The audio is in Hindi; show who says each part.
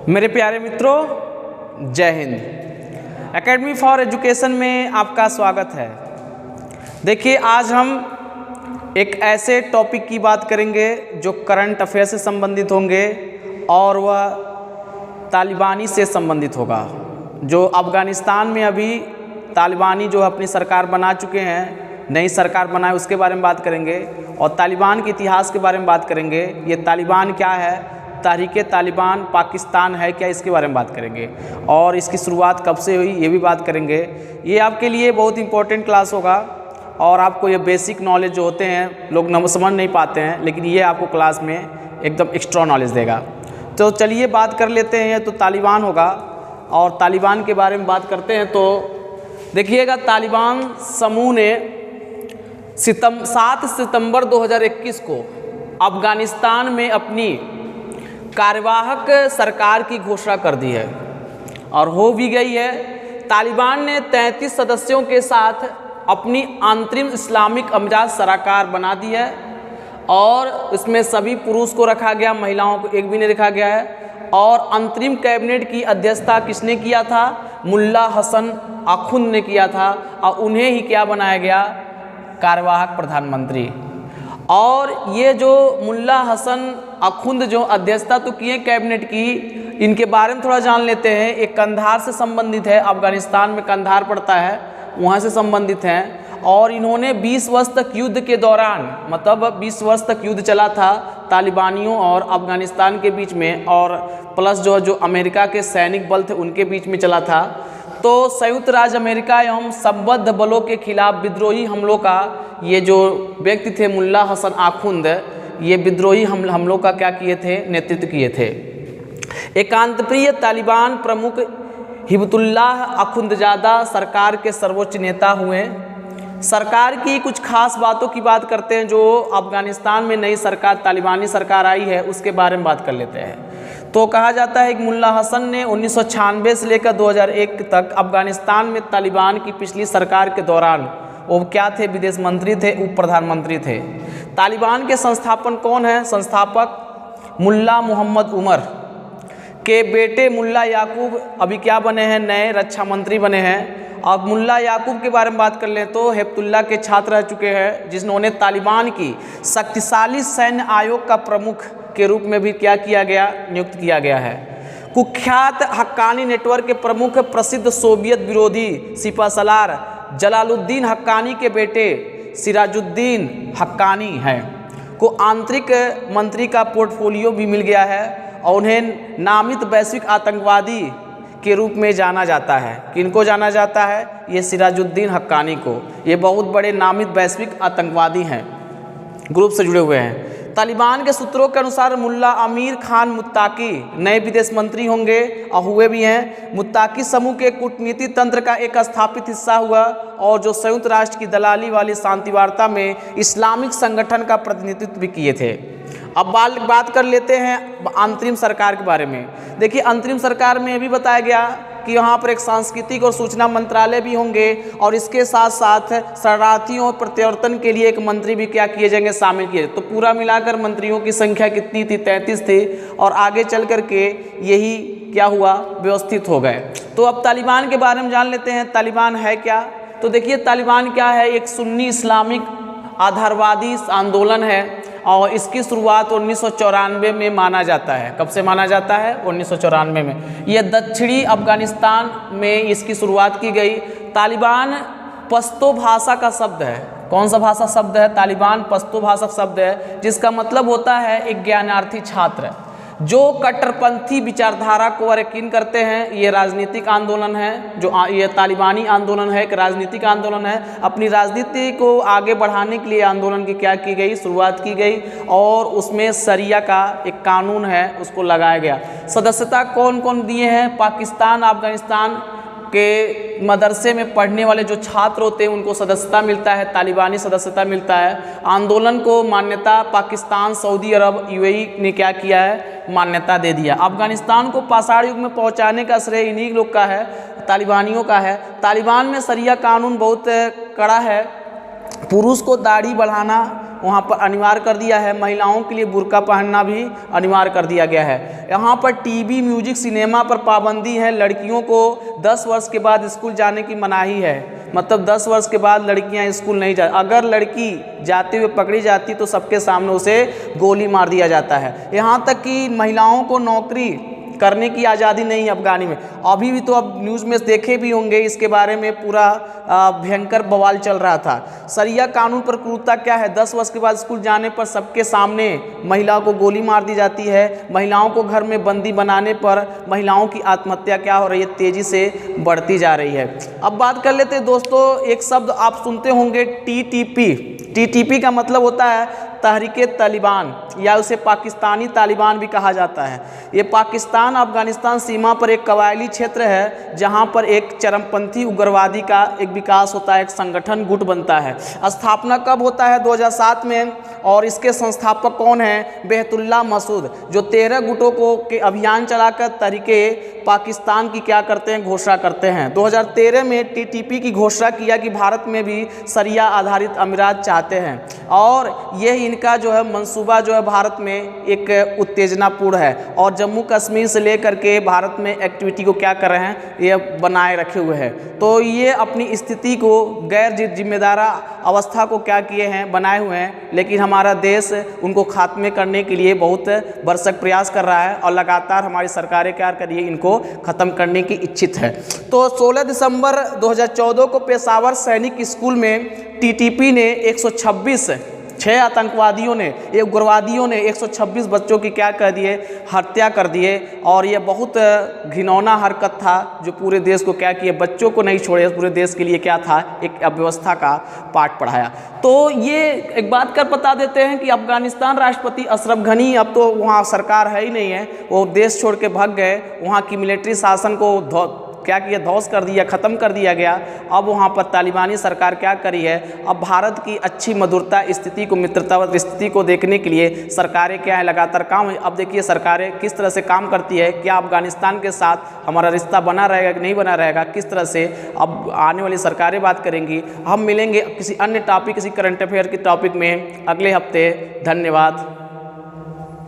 Speaker 1: मेरे प्यारे मित्रों, जय हिंद। एकेडमी फॉर एजुकेशन में आपका स्वागत है। देखिए, आज हम एक ऐसे टॉपिक की बात करेंगे जो करंट अफेयर से संबंधित होंगे और वह तालिबानी से संबंधित होगा। जो अफ़गानिस्तान में अभी तालिबानी जो अपनी सरकार बना चुके हैं, नई सरकार बनाए, उसके बारे में बात करेंगे और तालिबान के इतिहास के बारे में बात करेंगे। ये तालिबान क्या है, तहरीके तालिबान पाकिस्तान है क्या, इसके बारे में बात करेंगे और इसकी शुरुआत कब से हुई ये भी बात करेंगे। ये आपके लिए बहुत इंपॉर्टेंट क्लास होगा और आपको ये बेसिक नॉलेज जो होते हैं लोग समझ नहीं पाते हैं, लेकिन ये आपको क्लास में एकदम एक्स्ट्रा नॉलेज देगा। तो चलिए बात कर लेते हैं। तो तालिबान होगा और तालिबान के बारे में बात करते हैं। तो देखिएगा, तालिबान समूह ने 7 सितंबर 2021 को अफ़गानिस्तान में अपनी कार्यवाहक सरकार की घोषणा कर दी है और हो भी गई है। तालिबान ने 33 सदस्यों के साथ अपनी अंतरिम इस्लामिक अमजाद सरकार बना दी है और इसमें सभी पुरुष को रखा गया, महिलाओं को एक भी नहीं रखा गया है। और अंतरिम कैबिनेट की अध्यक्षता किसने किया था? मुल्ला हसन आखुंद ने किया था और उन्हें ही क्या बनाया गया? कार्यवाहक प्रधानमंत्री। और ये जो मुल्ला हसन आखुंद जो अध्यक्षता तो किए कैबिनेट की, इनके बारे में थोड़ा जान लेते हैं। एक कंधार से संबंधित है, अफ़गानिस्तान में कंधार पड़ता है, वहाँ से संबंधित हैं। और इन्होंने 20 वर्ष तक युद्ध के दौरान, मतलब 20 वर्ष तक युद्ध चला था तालिबानियों और अफ़गानिस्तान के बीच में, और प्लस जो अमेरिका के सैनिक बल थे उनके बीच में चला था। तो संयुक्त राज्य अमेरिका एवं संबद्ध बलों के खिलाफ विद्रोही हमलों का ये जो व्यक्ति थे मुल्ला हसन आखुंद, ये विद्रोही हमलों का क्या किए थे? नेतृत्व किए थे। एकांतप्रिय तालिबान प्रमुख हिबतुल्लाह अखुंदजादा सरकार के सर्वोच्च नेता हुए। सरकार की कुछ खास बातों की बात करते हैं। जो अफ़गानिस्तान में नई सरकार, तालिबानी सरकार आई है, उसके बारे में बात कर लेते हैं। तो कहा जाता है कि मुल्ला हसन ने 1996 से लेकर 2001 तक अफ़गानिस्तान में तालिबान की पिछली सरकार के दौरान वो क्या थे? विदेश मंत्री थे, उप प्रधानमंत्री थे। तालिबान के संस्थापक कौन है? संस्थापक मुल्ला मोहम्मद उमर के बेटे मुल्ला याकूब अभी क्या बने हैं? नए रक्षा मंत्री बने हैं। अब मुल्ला याकूब के बारे में बात कर लें तो हिबतुल्लाह के छात्र रह चुके हैं, जिन्होंने तालिबान की शक्तिशाली सैन्य आयोग का प्रमुख के रूप में भी क्या किया गया? नियुक्त किया गया है। कुख्यात हक्कानी नेटवर्क के प्रमुख प्रसिद्ध सोवियत विरोधी सिपहसालार जलालुद्दीन हक्कानी के बेटे सिराजुद्दीन हक्कानी हैं को आंतरिक मंत्री का पोर्टफोलियो भी मिल गया है और उन्हें नामित वैश्विक आतंकवादी के रूप में जाना जाता है। किनको जाना जाता है? ये सिराजुद्दीन हक्कानी को। ये बहुत बड़े नामित वैश्विक आतंकवादी हैं, ग्रुप से जुड़े हुए हैं। तालिबान के सूत्रों के अनुसार मुल्ला अमीर खान मुत्ताकी नए विदेश मंत्री होंगे और हुए भी हैं। मुत्ताकी समूह के कूटनीति तंत्र का एक स्थापित हिस्सा हुआ और जो संयुक्त राष्ट्र की दलाली वाली शांति वार्ता में इस्लामिक संगठन का प्रतिनिधित्व भी किए थे। अब बात कर लेते हैं अंतरिम सरकार के बारे में। देखिए, अंतरिम सरकार में ये भी बताया गया कि यहाँ पर एक सांस्कृतिक और सूचना मंत्रालय भी होंगे और इसके साथ साथ शरणार्थियों और प्रत्यावर्तन के लिए एक मंत्री भी क्या किए जाएंगे? शामिल किए। तो पूरा मिलाकर मंत्रियों की संख्या कितनी थी? 33 थी और आगे चल कर के यही क्या हुआ? व्यवस्थित हो गए। तो अब तालिबान के बारे में जान लेते हैं। तालिबान है क्या? तो देखिए, तालिबान क्या है? एक सुन्नी इस्लामिक आधारवादी आंदोलन है और इसकी शुरुआत 1994 में माना जाता है। कब से माना जाता है? 1994 में। यह दक्षिणी अफ़गानिस्तान में इसकी शुरुआत की गई। तालिबान पश्तो भाषा का शब्द है। कौन सा भाषा शब्द है? तालिबान पश्तो भाषा शब्द है, जिसका मतलब होता है एक ज्ञानार्थी छात्र जो कट्टरपंथी विचारधारा को यकीन करते हैं। ये राजनीतिक आंदोलन है, जो ये तालिबानी आंदोलन है, एक राजनीतिक आंदोलन है। अपनी राजनीति को आगे बढ़ाने के लिए आंदोलन की क्या की गई? शुरुआत की गई और उसमें शरिया का एक कानून है, उसको लगाया गया। सदस्यता कौन कौन दिए हैं? पाकिस्तान, अफ़गानिस्तान के मदरसे में पढ़ने वाले जो छात्र होते हैं उनको सदस्यता मिलता है, तालिबानी सदस्यता मिलता है। आंदोलन को मान्यता पाकिस्तान, सऊदी अरब, यूएई ने क्या किया है? मान्यता दे दिया। अफ़गानिस्तान को पाषाण युग में पहुंचाने का श्रेय इन्हीं लोग का है, तालिबानियों का है। तालिबान में शरिया कानून बहुत कड़ा है। पुरुष को दाढ़ी बढ़ाना वहाँ पर अनिवार्य कर दिया है। महिलाओं के लिए बुर्का पहनना भी अनिवार्य कर दिया गया है। यहाँ पर टीवी, म्यूजिक, सिनेमा पर पाबंदी है। लड़कियों को 10 वर्ष के बाद स्कूल जाने की मनाही है, मतलब 10 वर्ष के बाद लड़कियां स्कूल नहीं जा, अगर लड़की जाते हुए पकड़ी जाती तो सबके सामने उसे गोली मार दिया जाता है। यहाँ तक कि महिलाओं को नौकरी करने की आज़ादी नहीं है अफगानी में। अभी भी तो अब न्यूज़ में देखे भी होंगे, इसके बारे में पूरा भयंकर बवाल चल रहा था। शरिया कानून पर क्रूरता क्या है, 10 वर्ष के बाद स्कूल जाने पर सबके सामने महिला को गोली मार दी जाती है। महिलाओं को घर में बंदी बनाने पर महिलाओं की आत्महत्या क्या हो रही है, तेज़ी से बढ़ती जा रही है। अब बात कर लेते हैं दोस्तों, एक शब्द आप सुनते होंगे TTP। TTP का मतलब होता है तहरीके तालिबान, या उसे पाकिस्तानी तालिबान भी कहा जाता है। ये पाकिस्तान अफगानिस्तान सीमा पर एक कबायली क्षेत्र है जहां पर एक चरमपंथी उग्रवादी का एक विकास होता है, एक संगठन गुट बनता है। स्थापना कब होता है? 2007 में। और इसके संस्थापक कौन हैं? बेहतुल्ला मसूद, जो 13 गुटों को के अभियान चलाकर तहरीके पाकिस्तान की क्या करते हैं, घोषणा करते हैं। 2013 में TTP की घोषणा किया कि भारत में भी शरिया आधारित अमीरात चाहते हैं, और यह इनका जो है मंसूबा जो है भारत में एक उत्तेजनापूर्ण है, और जम्मू कश्मीर से लेकर के भारत में एक्टिविटी को क्या कर रहे हैं, ये बनाए रखे हुए हैं। तो ये अपनी स्थिति को, गैर जिम्मेदारा अवस्था को क्या किए हैं, बनाए हुए हैं। लेकिन हमारा देश उनको खात्मे करने के लिए बहुत भरसक प्रयास कर रहा है, और लगातार हमारी सरकारें क्या कर रही है, इनको ख़त्म करने की इच्छित है। तो 16 दिसंबर 2014 को पेशावर सैनिक स्कूल में TTP ने 126 आतंकवादियों ने, एक उग्रवादियों ने 126 बच्चों की क्या कर दिए, हत्या कर दिए। और ये बहुत घिनौना हरकत था जो पूरे देश को क्या किए, बच्चों को नहीं छोड़े, पूरे देश के लिए क्या था, एक अव्यवस्था का पाठ पढ़ाया। तो ये एक बात कर बता देते हैं कि अफगानिस्तान राष्ट्रपति अशरफ गनी, अब तो वहाँ सरकार है ही नहीं है, वो देश छोड़ के भाग गए। वहाँ की मिलिट्री शासन को क्या किया, ध्वस्त कर दिया, ख़त्म कर दिया गया। अब वहाँ पर तालिबानी सरकार क्या करी है, अब भारत की अच्छी मधुरता स्थिति को, मित्रतावत स्थिति को देखने के लिए सरकारें क्या है, लगातार काम है। अब देखिए सरकारें किस तरह से काम करती है, क्या अफगानिस्तान के साथ हमारा रिश्ता बना रहेगा कि नहीं बना रहेगा, किस तरह से अब आने वाली सरकारें बात करेंगी। हम मिलेंगे किसी अन्य टॉपिक, किसी करंट अफेयर के टॉपिक में अगले हफ्ते। धन्यवाद।